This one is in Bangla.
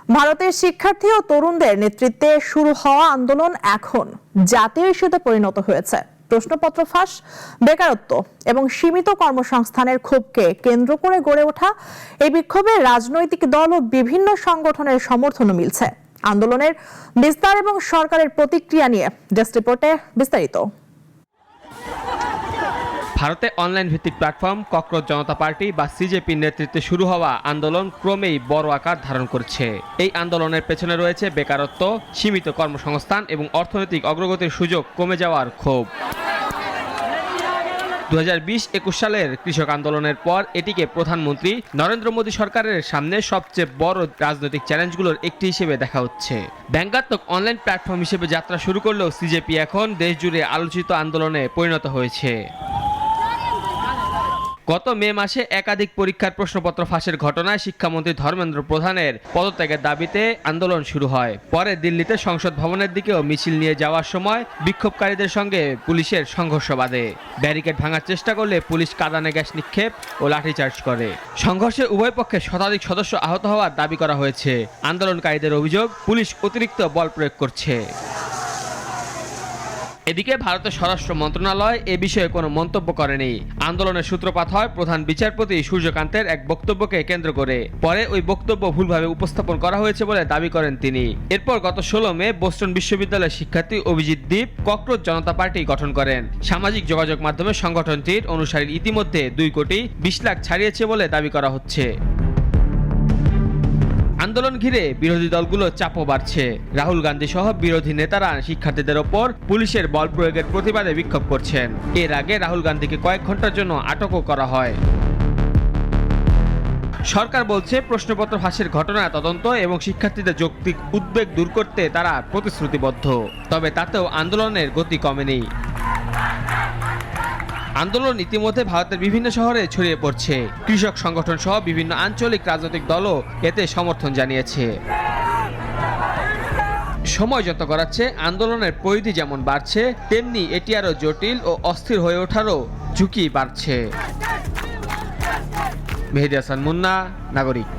ভারতের শিক্ষার্থী ও তরুণদের নেতৃত্বে শুরু হওয়া আন্দোলন এখন জাতীয় ইস্যুতে পরিণত হয়েছে। প্রশ্নপত্র ফাঁস, বেকারত্ব এবং সীমিত কর্মসংস্থানের ক্ষোভকে কেন্দ্র করে গড়ে ওঠা এই বিক্ষোভে রাজনৈতিক দল ও বিভিন্ন সংগঠনের সমর্থনও মিলছে। আন্দোলনের বিস্তার এবং সরকারের প্রতিক্রিয়া নিয়ে ডেস্ক রিপোর্টে বিস্তারিত। ভারতে অনলাইন ভিত্তিক প্ল্যাটফর্ম ককরোচ জনতা পার্টি বা সিজেপির নেতৃত্বে শুরু হওয়া আন্দোলন ক্রমেই বড় আকার ধারণ করছে। এই আন্দোলনের পেছনে রয়েছে বেকারত্ব, সীমিত কর্মসংস্থান এবং অর্থনৈতিক অগ্রগতির সুযোগ কমে যাওয়ার ক্ষোভ। 2020-21 সালের কৃষক আন্দোলনের পর এটিকে প্রধানমন্ত্রী নরেন্দ্র মোদী সরকারের সামনে সবচেয়ে বড় রাজনৈতিক চ্যালেঞ্জগুলোর একটি হিসেবে দেখা হচ্ছে। ব্যঙ্গাত্মক অনলাইন প্ল্যাটফর্ম হিসেবে যাত্রা শুরু করলেও সিজেপি এখন দেশজুড়ে আলোচিত আন্দোলনে পরিণত হয়েছে। গত মে মাসে একাধিক পরীক্ষার প্রশ্নপত্র ফাঁসের ঘটনায় শিক্ষামন্ত্রী ধর্মেন্দ্র প্রধানের পদত্যাগের দাবিতে আন্দোলন শুরু হয়। পরে দিল্লিতে সংসদ ভবনের দিকেও মিছিল নিয়ে যাওয়ার সময় বিক্ষোভকারীদের সঙ্গে পুলিশের সংঘর্ষ বাধে। ব্যারিকেড ভাঙার চেষ্টা করলে পুলিশ কাঁদানে গ্যাস নিক্ষেপ ও লাঠিচার্জ করে। সংঘর্ষে উভয় পক্ষে শতাধিক সদস্য আহত হওয়ার দাবি করা হয়েছে। আন্দোলনকারীদের অভিযোগ, পুলিশ অতিরিক্ত বল প্রয়োগ করছে। এদিকে ভারতের স্বরাষ্ট্র মন্ত্রণালয় এ বিষয়ে কোনো মন্তব্য করেনি। আন্দোলনের সূত্রপাত হয় প্রধান বিচারপতি সূর্যকান্তের এক বক্তব্যকে কেন্দ্র করে। পরে ওই বক্তব্য ভুলভাবে উপস্থাপন করা হয়েছে বলে দাবি করেন তিনি। এরপর গত 16 মে বোস্টন বিশ্ববিদ্যালয়ের শিক্ষার্থী অভিজিৎ দীপ ককরোচ জনতা পার্টি গঠন করেন। সামাজিক যোগাযোগ মাধ্যমে সংগঠনটির অনুসারী ইতিমধ্যে 2 কোটি 20 লাখ ছাড়িয়েছে বলে দাবি করা হচ্ছে। আন্দোলন ঘিরে বিরোধী দলগুলো চাপও বাড়ছে। রাহুল গান্ধী সহ বিরোধী নেতারা শিক্ষার্থীদের ওপর পুলিশের বল প্রয়োগের প্রতিবাদে বিক্ষোভ করছেন। এর আগে রাহুল গান্ধীকে কয়েক ঘন্টার জন্য আটকও করা হয়। সরকার বলছে প্রশ্নপত্র ফাঁসের ঘটনা তদন্ত এবং শিক্ষার্থীদের যৌক্তিক উদ্বেগ দূর করতে তারা প্রতিশ্রুতিবদ্ধ। তবে তাতেও আন্দোলনের গতি কমেনি। আন্দোলন ইতিমধ্যে ভারতের বিভিন্ন শহরে ছড়িয়ে পড়ছে। কৃষক সংগঠন সহ বিভিন্ন আঞ্চলিক রাজনৈতিক দলও এতে সমর্থন জানিয়েছে। সময় যত গড়াচ্ছে আন্দোলনের পরিধি যেমন বাড়ছে, তেমনি এটি আরও জটিল ও অস্থির হয়ে ওঠারও ঝুঁকি বাড়ছে। মেহেদী হাসান মুন্না, নাগরিক।